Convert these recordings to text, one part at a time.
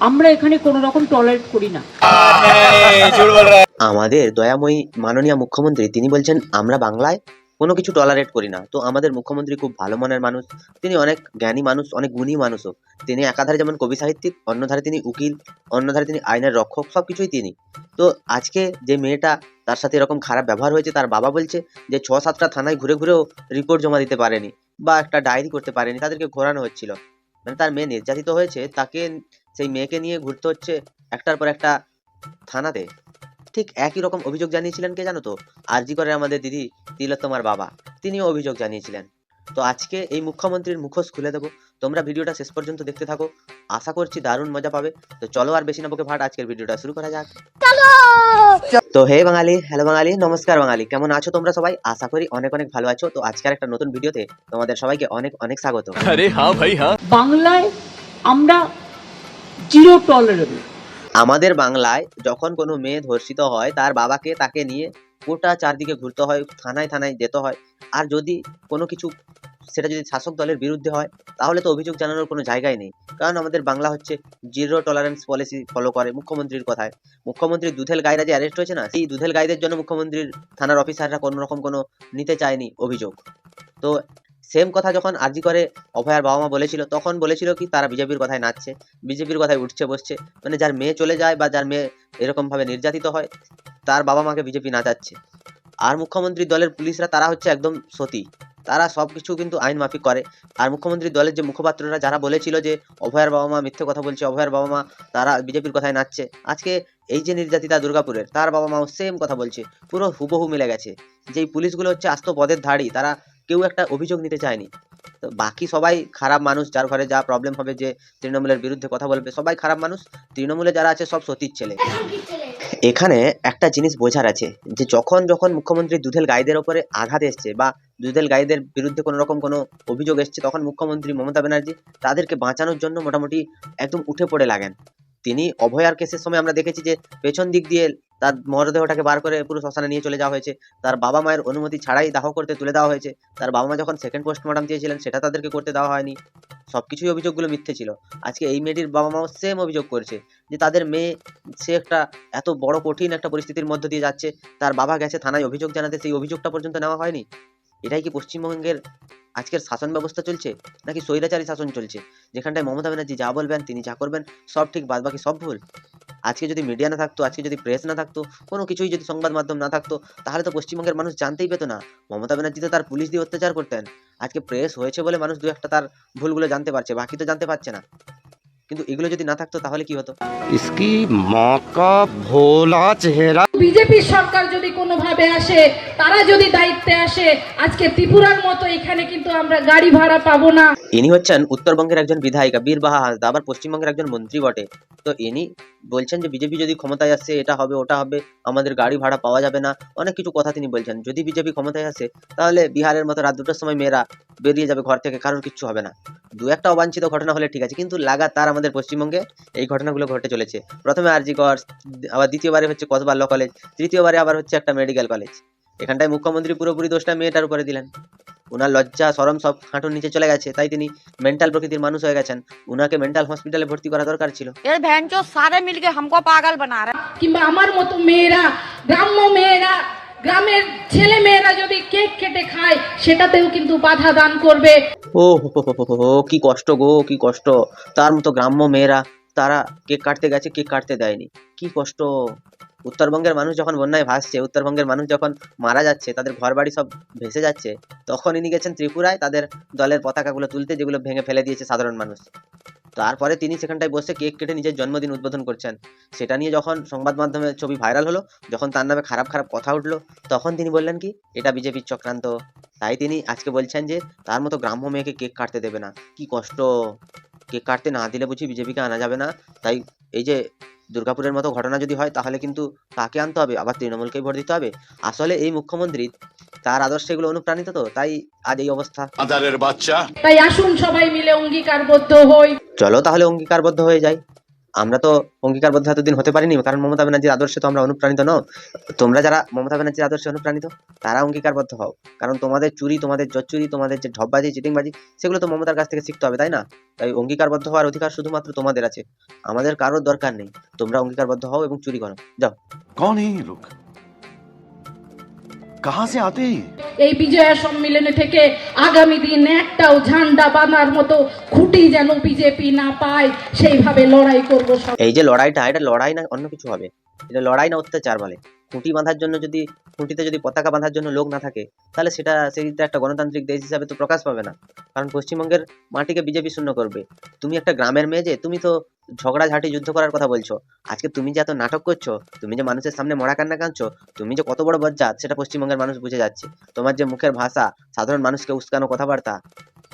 আমরা এখানে কোনো রকম টলারেট করি না। আমাদের দয়াময়ী মাননীয় মুখ্যমন্ত্রী তিনি বলছেন আমরা বাংলায় কোনো কিছু টলারেট করি না। তো আমাদের মুখ্যমন্ত্রী খুব ভালো মনের মানুষ, তিনি অনেক জ্ঞানী মানুষ, অনেক গুণী মানুষও। তিনি একাধারে যেমন কবি সাহিত্যিক, অন্যধারে তিনি উকিল, অন্যধারে তিনি আইনের রক্ষক, সবকিছুই তিনি। তো আজকে যে মেয়েটা তার সাথে এরকম খারাপ ব্যবহার হয়েছে, তার বাবা বলছে যে ৬-৭টা থানায় ঘুরে ঘুরেও রিপোর্ট জমা দিতে পারেনি বা একটা ডায়েরি করতে পারেনি, তাদেরকে ঘোরানো হচ্ছিল। মানে তার মেয়ে নির্যাতিত হয়েছে, তাকে সেই মেয়েকে নিয়ে ঘুরতে হচ্ছে একটার পর একটা থানাতে। ঠিক একই রকম অভিযোগ জানিয়েছিলেন কে জানো তো? আরজি করে আমাদের দিদি তিলোত্তমার বাবা, তিনিও অভিযোগ জানিয়েছিলেন। তো আজকে এই মুখ্যমন্ত্রীর মুখোশ খুলে দেবো, তোমরা ভিডিওটা শেষ পর্যন্ত দেখতে থাকো, আশা করছি দারুণ মজা পাবে। তো চলো আর বেশি না বকে ভাট, আজকের ভিডিওটা শুরু করা যাক। তো হে বাঙালি, হ্যালো বাঙালি, নমস্কার বাঙালি, কেমন আছো তোমরা সবাই? আশা করি অনেক অনেক ভালো আছো। তো আজকের একটা নতুন ভিডিওতে তোমাদের সবাইকে অনেক অনেক স্বাগত। अरे हाँ भाई हाँ। বাংলায় আমরা জিরো টলারেবল। আমাদের বাংলায় যখন কোনো মেয়ে ধর্ষিত হয়, তার বাবাকে তাকে নিয়ে গোটা চারদিকে ঘুরতে হয়, থানায় থানায় যেতে হয়। আর যদি কোনো কিছু সেটা যদি শাসক দলের বিরুদ্ধে হয়, তাহলে তো অভিযোগ জানানোর কোনো জায়গাই নেই। কারণ আমাদের বাংলা হচ্ছে জিরো টলারেন্স পলিসি ফলো করে মুখ্যমন্ত্রীর কথায়। মুখ্যমন্ত্রী দুধেল গাইরা যে অ্যারেস্ট হয়েছে না, সেই দুধেল গাইদের জন্য মুখ্যমন্ত্রীর থানার অফিসাররা কোনো রকম কোনো নিতে চায়নি অভিযোগ। তো সেম কথা যখন আরজি করে অভয়ার বাবা মা বলেছিল, তখন বলেছিল কি তারা বিজেপির কথায় নাচছে, বিজেপির কথায় উঠছে বসছে। মানে যার মেয়ে চলে যায় বা যার মেয়ে এরকম ভাবে নির্যাতিত হয়, তার বাবা মাকে বিজেপি নাচাচ্ছে। আর মুখ্যমন্ত্রীর দলের পুলিশরা তারা হচ্ছে একদম সতী, তারা সবকিছু কিন্তু আইন মাফিক করে। আর মুখ্যমন্ত্রীর দলের যে মুখপাত্ররা যারা বলেছিল যে অভয়ার বাবা মা মিথ্যে কথা বলছে, অভয়ার বাবা মা তারা বিজেপির কথায় নাচছে, আজকে এই যে নির্যাতিতা দুর্গাপুরের, তার বাবা মাও সেম কথা বলছে, পুরো হুবহু মিলে গেছে। যেই পুলিশগুলো হচ্ছে আস্ত পদের ধাড়ি, তারা কেউ একটা অভিযোগ নিতে চায়নি। তো বাকি সবাই খারাপ মানুষ, যার ঘরে যা প্রবলেম হবে, যে তৃণমূলের বিরুদ্ধে কথা বলবে, সবাই খারাপ মানুষ। তৃণমূলে যারা আছে সব সতীর ছেলে। এখানে একটা জিনিস বোঝার আছে যে যখন যখন মুখ্যমন্ত্রী দুধেল গাইদের ওপরে আঘাত এসছে বা দুধেল গাইদের বিরুদ্ধে কোনো রকম কোনো অভিযোগ এসছে, তখন মুখ্যমন্ত্রী মমতা ব্যানার্জি তাদেরকে বাঁচানোর জন্য মোটামুটি একদম উঠে পড়ে লাগেন। তিনি অভয়ার কেসের সময় আমরা দেখেছি যে পেছন দিক দিয়ে তার মরদেহটাকে বার করে পুরো শ্মশানে নিয়ে চলে যাওয়া হয়েছে, তার বাবা মায়ের অনুমতি ছাড়াই দাহ করতে তুলে দেওয়া হয়েছে। তার বাবা মা যখন সেকেন্ড পোস্টমর্টম চেয়েছিলেন, সেটা তাদেরকে করতে দেওয়া হয়নি। সবকিছুই অভিযোগগুলো মিথ্যে ছিল। আজকে এই মেয়েটির বাবা মাও সেম অভিযোগ করছে যে তাদের মেয়ে, সে একটা এত বড় কঠিন একটা পরিস্থিতির মধ্য দিয়ে যাচ্ছে, তার বাবা গেছে থানায় অভিযোগ জানাতে, সেই অভিযোগটা পর্যন্ত নেওয়া হয়নি। এটাই কি পশ্চিমবঙ্গের আজকের শাসন ব্যবস্থা চলছে, নাকি স্বৈরাচারী শাসন চলছে, যেখানটায় মমতা ব্যানার্জি যা বলবেন, তিনি যা করবেন সব ঠিক, বাদ বাকি সব ভুল? আজকে যদি মিডিয়া না থাকতো, আজকে যদি প্রেস না থাকতো, কোনো কিছুই যদি সংবাদ মাধ্যম না থাকতো, তাহলে তো পশ্চিমবঙ্গের মানুষ জানতেই পেতো না। মমতা ব্যানার্জি তো তার পুলিশ দিয়ে অত্যাচার করতেন। আজকে প্রেস হয়েছে বলে মানুষ দু একটা তার ভুলগুলো জানতে পারছে, বাকি তো জানতে পারছে না। কিন্তু এগুলো যদি না থাকতো তাহলে কি হতো? इसकी माँ का भोला चेहरा। বিজেপি সরকার যদি কোনোভাবে আসে, তারা যদি দায়িত্বে আসে, আজকে ত্রিপুরার মতো এখানে কিন্তু আমরা গাড়ি ভাড়া পাবো না। ইনি হচ্ছেন উত্তরবঙ্গের একজন বিধায়িকা বীরবাহা হাঁসদা, আবার পশ্চিমবঙ্গের একজন মন্ত্রী বটে। তো ইনি বলছেন যে বিজেপি যদি ক্ষমতায় আসে এটা হবে ওটা হবে, আমাদের গাড়ি ভাড়া পাওয়া যাবে না, অনেক কিছু কথা তিনি বলছেন। যদি বিজেপি ক্ষমতায় আসে, তাহলে বিহারের মতো রাত 2টার সময় মেয়েরা বেরিয়ে যাবে ঘর থেকে, কারোর কিচ্ছু হবে না। দু একটা অবাঞ্ছিত ঘটনা হলে ঠিক আছে, কিন্তু লাগাতার আমাদের পশ্চিমবঙ্গে এই ঘটনাগুলো ঘটে চলেছে। প্রথমে আরজি কর, আবার দ্বিতীয়বারে হচ্ছে কসবা ল কলেজ, তৃতীয়বারে আবার হচ্ছে একটা মেডিকেল কলেজ। এখানটায় মুখ্যমন্ত্রী পুরোপুরি দোষটা মেয়েটার উপরে দিলেন। উনার লজ্জা শরম সব হাঁটুর নিচে চলে গেছে, তাই তিনি মেন্টাল প্রকৃতির মানুষ হয়ে গেছেন। উনাকে মেন্টাল হসপিটালে ভর্তি করা দরকার ছিল। ये बहन जो सारे मिलके हमको पागल बना रहे हैं। কিংবা আমার মতো মেয়েরা, গ্রাম্য মেয়েরা, গ্রামের ছেলে মেয়েরা যদি কেক কেটে খায়, সেটাতেও কিন্তু বাধা দান করবে। ও হো হো হো হো হো, কি কষ্ট গো, কি কষ্ট। তার মতো গ্রাম্য মেয়েরা, তারা কেক কাটতে গেছে, কেক কাটতে দেয়নি, কি কষ্ট। উত্তরবঙ্গের মানুষ যখন বন্যায় ভাসছে, উত্তরবঙ্গের মানুষ যখন মারা যাচ্ছে, তাদের ঘর বাড়ি সব ভেসে যাচ্ছে, তখন ইনি গেছেন ত্রিপুরায় তাদের দলের পতাকাগুলো তুলতে, যেগুলো ভেঙে ফেলে দিয়েছে সাধারণ মানুষ। তারপরে তিনি সেখানটায় বসে কেক কেটে নিজের জন্মদিন উদ্বোধন করছেন। সেটা নিয়ে যখন সংবাদ মাধ্যমে ছবি ভাইরাল হলো, যখন তার নামে খারাপ খারাপ কথা উঠলো, তখন তিনি বললেন কি এটা বিজেপির চক্রান্ত। তাই তিনি আজকে বলছেন যে তার মতো গ্রাম্য মেয়েকে কেক কাটতে দেবে না। কি কষ্ট। কেক কাটতে না দিলে বুঝি বিজেপিকে আনা যাবে না? তাই এই যে দুর্গাপুরের মতো ঘটনা যদি হয়, তাহলে কিন্তু তাকে আনতে হবে, আবার তৃণমূলকেই ভোট দিতে হবে। আসলে এই মুখ্যমন্ত্রী তার আদর্শে এগুলো অনুপ্রাণিত, তো তাই আজ এই অবস্থা। তাই আসুন সবাই মিলে অঙ্গীকারবদ্ধ হই। চলো তাহলে অঙ্গীকারবদ্ধ হয়ে যাই। আমরা তো অঙ্গীকারবদ্ধ এতদিন হতে পারিনি, কারণ মমতা ব্যানার্জির আদর্শে তো আমরা অনুপ্রাণিত নও। তোমরা যারা মমতা ব্যানার্জির আদর্শে অনুপ্রাণিত তারা অঙ্গীকারবদ্ধ হও, কারণ তোমাদের চুরি, তোমাদের জচ্চুরি, তোমাদের যে ঢপবাজি, চিটিংবাজি, সেগুলো তো মমতার কাছ থেকে শিখতে হবে, তাই না? তাই অঙ্গীকারবদ্ধ হওয়ার অধিকার শুধুমাত্র তোমাদের আছে, আমাদের কারোর দরকার নেই। তোমরা অঙ্গীকারবদ্ধ হও এবং চুরি করো, যাও। कौन है ये लोग? कहां से आते हैं ये? এই বিজয়া সম্মেলনে থেকে আগামী দিন একটাও ঝান্ডা বাঁধার মতো খুঁটি যেন বিজেপি না পায়, সেইভাবে লড়াই করব। এই যে লড়াইটা, এটা লড়াই না অন্য কিছু হবে, এটা লড়াই না অত্যাচার বলে। খুঁটি বাঁধার জন্য যদি, খুঁটিতে যদি পতাকা বাঁধার জন্য লোক না থাকে, তাহলে সেইটা একটা গণতান্ত্রিক দেশ হিসাবে তো প্রকাশ পাবে না। কারণ পশ্চিমবঙ্গের মাটিকে বিজেপি শূন্য করবে। তুমি একটা গ্রামের মেয়ে, যে তুমি তো ঝগড়াঝাটি যুদ্ধ করার কথা বলছো, আজকে তুমি যে এত নাটক করছো, তুমি যে মানুষের সামনে মরা কান্না কাঁদছো, তুমি যে কত বড় বজ্জাত সেটা পশ্চিমবঙ্গের মানুষ বুঝে যাচ্ছে। তোমার যে মুখের ভাষা, সাধারণ মানুষকে উস্কানো কথাবার্তা,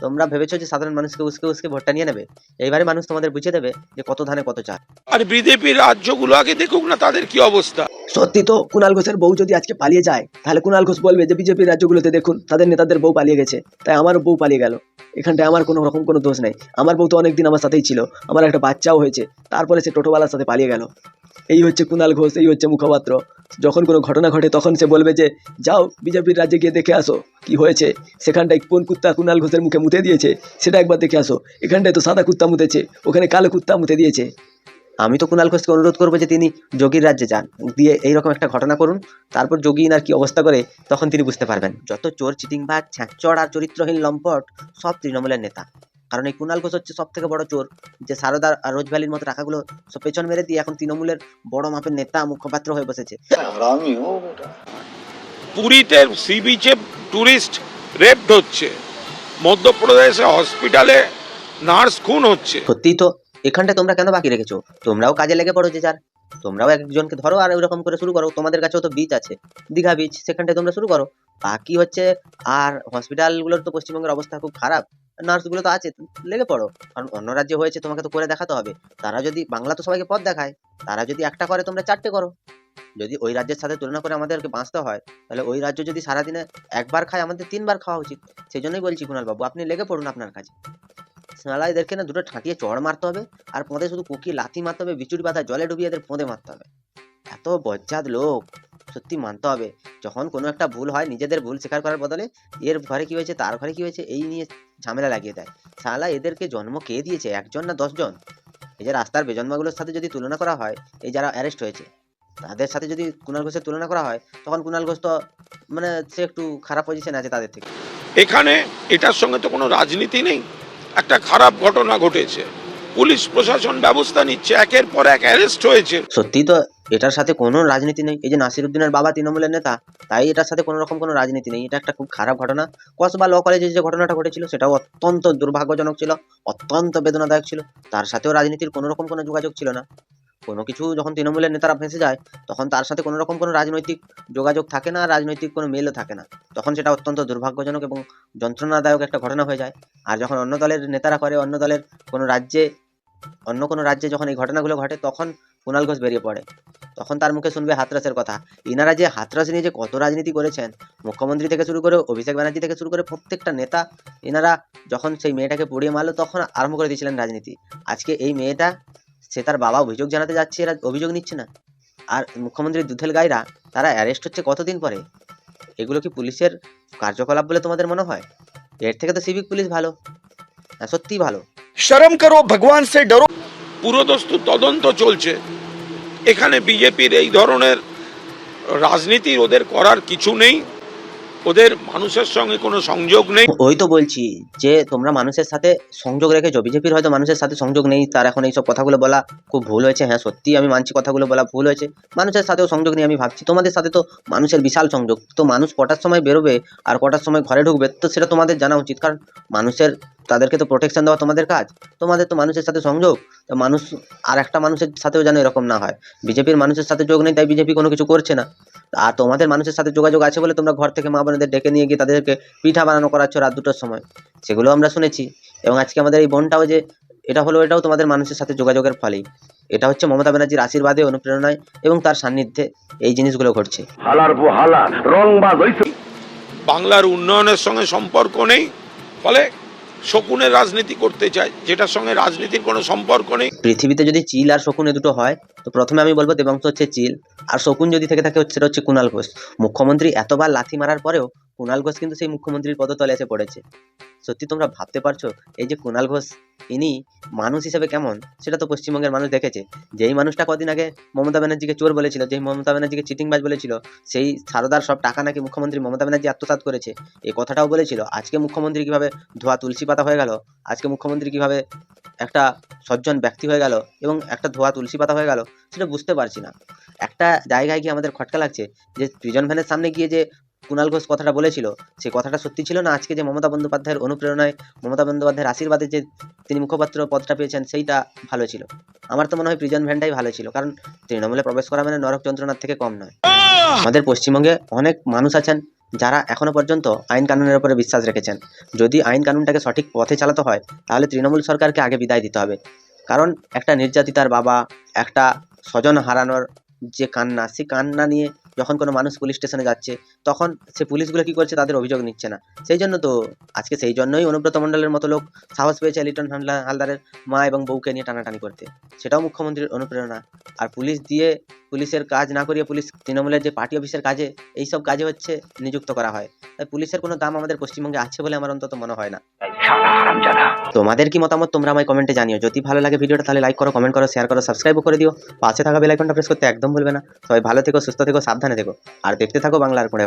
তোমরা ভেবেছো যে সাধারণ মানুষকে উস্কে উস্কে ভোটটা নিয়ে নেবে। এইবারে মানুষ তোমাদের বুঝিয়ে দেবে যে কত ধানে কত চাল। আর বিজেপির রাজ্যগুলো আগে দেখুক না তাদের কি অবস্থা। সত্যি তো, কুণাল ঘোষের বউ যদি আজকে পালিয়ে যায়, তাহলে কুণাল ঘোষ বলবে যে বিজেপির রাজ্যগুলোতে দেখুন তাদের নেতাদের বউ পালিয়ে গেছে, তাই আমারও বউ পালিয়ে গেল। এখানটায় আমার কোনো রকম কোনো দোষ নেই। আমার বউ তো অনেকদিন আমার সাথেই ছিল, আমার একটা বাচ্চাও হয়েছে, তারপরে সে টোটোওয়ালার সাথে পালিয়ে গেল। এই হচ্ছে কুণাল ঘোষ, এই হচ্ছে মুখপাত্র। যখন কোনো ঘটনা ঘটে তখন সে বলবে যে যাও বিজেপির রাজ্যে গিয়ে দেখে আসো কি হয়েছে, সেখানটায় কোন কুত্তা কুণাল ঘোষের মুখে মুতে দিয়েছে সেটা একবার দেখে আসো। এখানটায় তো সাদা কুত্তা মুতেছে, ওখানে কালো কুত্তা মুতে দিয়েছে। আমি তো কুণাল ঘোষকে অনুরোধ করবো যে তিনি যোগীর রাজ্যে যান, দিয়ে এইরকম একটা ঘটনা করুন, তারপর যোগী আর কি অবস্থা করে তখন তিনি বুঝতে পারবেন। যত চোর, চিটিংবাজ, ছ্যাঁচড় আর চরিত্রহীন লম্পট সব তৃণমূলের নেতা। কারণ এই কুণাল ঘোষ হচ্ছে সব থেকে বড় চোর, যে সারদা আর রোজ ভ্যালির মতো টাকাগুলো সব পেছন মেরে দিয়ে এখন তৃণমূলের বড় মাপের নেতা, মুখপাত্র হয়ে বসেছে। পুরীতে সি বিচে টুরিস্ট রেপড হচ্ছে, মধ্যপ্রদেশে হসপিটালে নার্স খুন হচ্ছে। সত্যিই তো, এখানটা তোমরা কেন বাকি রেখেছো? তোমরাও কাজে লেগে পড়ো, যে যার তোমরাও একজনকে ধরো আর ওইরকম করে শুরু করো। তোমাদের কাছেও তো বিচ আছে, দীঘা বিচ, সেখানটায় তোমরা শুরু করো। বাকি হচ্ছে আর হসপিটালগুলোর তো পশ্চিমবঙ্গের অবস্থা খুব খারাপ, নার্সগুলো তো আছে, লেগে পড়ো। কারণ অন্য রাজ্যে হয়েছে, তোমাকে তো করে দেখাতে হবে। তারা যদি, বাংলা তো সবাইকে পথ দেখায়, তারা যদি একটা করে তোমরা চারটে করো। যদি ওই রাজ্যের সাথে তুলনা করে আমাদেরকে বাঁচতে হয়, তাহলে ওই রাজ্য যদি সারাদিনে একবার খায়, আমাদের 3 বার খাওয়া উচিত। সেই জন্যই বলছি কুণাল বাবু, আপনি লেগে পড়ুন আপনার কাছে। শালা এদেরকে না দুটো ঠাঁটিয়ে চড় মারতে হবে, আর পদে শুধু কুকি লাথি মারতে হবে, বিচুরি বাঁধা জলে ডুবিয়ে এদের পদে মারতে হবে। এত বজ্জাত লোক, সত্যি মানতে হবে। যখন কোনো একটা ভুল হয়, নিজেদের ভুল স্বীকার করার বদলে এর ঘরে কি হয়েছে, তার ঘরে কি হয়েছে, এই নিয়ে ঝামেলা লাগিয়ে দেয়। শালা এদেরকে জন্ম কে দিয়েছে, 1 জন না 10 জন? এই যে রাস্তার বেজন্মাগুলোর সাথে যদি তুলনা করা হয়, এই যারা অ্যারেস্ট হয়েছে তাদের সাথে যদি কুণাল ঘোষের তুলনা করা হয়, তখন কুণাল ঘোষ তো মানে সে একটু খারাপ পজিশনে আছে তাদের থেকে। এখানে এটার সঙ্গে তো কোনো রাজনীতি নেই, একটা খারাপ ঘটনা ঘটেছে, পুলিশ প্রশাসন ব্যবস্থা নিচ্ছে, একের পর এক অ্যারেস্ট হয়েছে। সত্যি তো, এটার সাথে কোনো রাজনীতি নেই। এই যে নাসিরউদ্দিনের বাবা তৃণমূলের নেতা, তাই এটার সাথে কোনো রকম কোনো রাজনীতি নেই। এটা একটা খুব খারাপ ঘটনা। কসবা ল কলেজে যে ঘটনাটা ঘটেছিল, সেটাও অত্যন্ত দুর্ভাগ্যজনক ছিল, অত্যন্ত বেদনাদায়ক ছিল। তার সাথেও রাজনীতির কোনো রকম কোনো যোগাযোগ ছিল না। কোনো কিছু যখন তৃণমূলের নেতারা ফেঁসে যায়, তখন তার সাথে কোনো রকম কোনো রাজনৈতিক যোগাযোগ থাকে না, রাজনৈতিক কোনো মেলও থাকে না। তখন সেটা অত্যন্ত দুর্ভাগ্যজনক এবং যন্ত্রণাদায়ক একটা ঘটনা হয়ে যায়। আর যখন অন্য দলের নেতারা করে, অন্য দলের কোনো রাজ্যে, অন্য কোনো রাজ্যে যখন এই ঘটনাগুলো ঘটে, তখন কুণাল ঘোষ বেরিয়ে পড়ে। তখন তার মুখে শুনবে হাতরাসের কথা। ইনারা যে হাতরাস নিয়ে যে কত রাজনীতি করেছেন, মুখ্যমন্ত্রী থেকে শুরু করে অভিষেক ব্যানার্জি থেকে শুরু করে প্রত্যেকটা নেতা, এনারা যখন সেই মেয়েটাকে পুড়িয়ে মারলো, তখন আরম্ভ করে দিয়েছিলেন রাজনীতি। আজকে এই মেয়েটা, সে তার বাবা অভিযোগ জানাতে যাচ্ছে, এরা অভিযোগ নিচ্ছে না। আর মুখ্যমন্ত্রীর দুধেল গাইরা তারা অ্যারেস্ট হচ্ছে কতদিন পরে। এগুলো কি পুলিশের কার্যকলাপ বলে তোমাদের মনে হয়? এর থেকে তো সিভিক পুলিশ ভালো, সত্যিই ভালো। शर्म करो, भगवान से डरो। পুরোদস্তুর তদন্ত চলছে। এখানে বিজেপির এই ধরনের রাজনীতির ওদের করার কিছু নেই, ওদের মানুষের সঙ্গে কোনো সংযোগ নেই। ওই তো বলছি যে তোমরা মানুষের সাথে সংযোগ রেখেছো, বিজেপির হয়তো মানুষের সাথে সংযোগ নেই, তার এখন এইসব কথাগুলো বলা খুব ভুল হয়েছে। হ্যাঁ সত্যি আমি মানছি, কথাগুলো বলা ভুল হয়েছে। মানুষের সাথেও সংযোগ নেই আমি ভাবছি, তোমাদের সাথে তো মানুষের বিশাল সংযোগ। তো মানুষ কটার সময় বেরোবে আর কটার সময় ঘরে ঢুকবে, তো সেটা তোমাদের জানা উচিত। কারণ মানুষের, তাদেরকে তো প্রোটেকশন দেওয়া তোমাদের কাজ। তোমাদের তো মানুষের সাথে সংযোগ, তো মানুষ আর একটা মানুষের সাথেও যেন এরকম না হয়। বিজেপির মানুষের সাথে যোগ নেই, তাই বিজেপি কোনো কিছু করছে না। আর তোমাদের মানুষের সাথে যোগাযোগ আছে বলে তোমরা ঘর থেকে মা বোনেদের ডেকে নিয়ে গিয়ে তাদেরকে পিঠা বানানো করাচ্ছ রাত 2টোর সময়, সেগুলো আমরা শুনেছি। এবং আজকে আমাদের এই বোনটাও যে এটা হলো, এটাও তোমাদের মানুষের সাথে যোগাযোগের ফলেই। এটা হচ্ছে মমতা ব্যানার্জির আশীর্বাদে, অনুপ্রেরণায় এবং তার সান্নিধ্যে এই জিনিসগুলো ঘটছে। বাংলার উন্নয়নের সঙ্গে সম্পর্ক নেই, ফলে শকুনের রাজনীতি করতে চায়, যেটার সঙ্গে রাজনীতির কোনো সম্পর্ক নেই। পৃথিবীতে যদি চিল আর শকুন এ দুটো হয়, তো প্রথমে আমি বলবো দেবাংশ হচ্ছে চিল, আর শকুন যদি থেকে থাকে সেটা হচ্ছে কুণাল ঘোষ। মুখ্যমন্ত্রী এতবার লাথি মারার পরেও কুণাল ঘোষ কিন্তু সেই মুখ্যমন্ত্রীর পদতলে এসে পড়েছে। সত্যি তোমরা ভাবতে পারছো এই যে কুণাল ঘোষ, ইনি মানুষ হিসেবে কেমন সেটা তো পশ্চিমবঙ্গের মানুষ দেখেছে। যেই মানুষটা কদিন আগে মমতা ব্যানার্জিকে চোর বলেছিল, যেই মমতা ব্যানার্জিকে চিটিংবাজ বলেছিল, সেই সারদার সব টাকা নাকি মুখ্যমন্ত্রী মমতা ব্যানার্জি আত্মসাৎ করেছে, এই কথাটাও বলেছিল। আজকে মুখ্যমন্ত্রী কিভাবে ধোয়া তুলসী পাতা হয়ে গেল, আজকে মুখ্যমন্ত্রী কিভাবে একটা সজ্জন ব্যক্তি হয়ে গেল এবং একটা ধোয়া তুলসী পাতা হয়ে গেল, সেটা বুঝতে পারছি না। একটা জায়গায় গিয়ে আমাদের খটকা লাগছে যে প্রিজন ভ্যানের সামনে গিয়ে যে কুণাল ঘোষ কথাটা বলেছিল, সেই কথাটা সত্যি ছিল না আজকে যে মমতা বন্দ্যোপাধ্যায়ের অনুপ্রেরণায়, মমতা বন্দ্যোপাধ্যায়ের আশীর্বাদে যে তিনি মুখপাত্র পদটা পেয়েছেন সেইটা ভালো ছিল? আমার তো মনে হয় প্রিজন ভ্যানটাই ভালো ছিল, কারণ তৃণমূলে প্রবেশ করা মানে নরক যন্ত্রণার থেকে কম নয়। আমাদের পশ্চিমবঙ্গে অনেক মানুষ আছেন যারা এখনো পর্যন্ত আইন কানুনের উপরে বিশ্বাস রেখেছেন। যদি আইন কানুনটাকে সঠিক পথে চালাতে হয় তাহলে তৃণমূল সরকারকে আগে বিদায় দিতে হবে। কারণ একটা নির্যাতিতার বাবা, একটা স্বজন হারানোর যে কান্না, সেই কান্না নিয়ে যখন কোনো মানুষ পুলিশ স্টেশনে যাচ্ছে, তখন সে পুলিশগুলো কি করছে, তাদের অভিযোগ নিচ্ছে না। সেই জন্য তো আজকে সেই জন্যই অনুব্রত মণ্ডলের মতো লোক সাহস পেয়েছে লিটন হালদারের মা এবং বউকে নিয়ে টানাটানি করতে, সেটাও মুখ্যমন্ত্রীর অনুপ্রেরণা। আর পুলিশ দিয়ে, পুলিশের কাজ না করিয়ে পুলিশ তৃণমূলের যে পার্টি অফিসের কাজে, এইসব কাজে হচ্ছে নিযুক্ত করা হয়। তাই পুলিশের কোনো দাম আমাদের পশ্চিমবঙ্গে আছে বলে আমার অন্তত মনে হয় না। তোমাদের কি মতামত তোমরা আমায় কমেন্টে জানিও। যদি ভালো লাগে ভিডিওটা তাহলে লাইক করো, কমেন্ট করো, শেয়ার করো, সাবস্ক্রাইবও করে দিও। পাশে থাকা বেল আইকনটা প্রেস করতে একদম ভুলবে না। সবাই ভালো থেকো, সুস্থ থেকো, সাবধানে থেকো, আর দেখতে থাকো বাংলার পড়ে।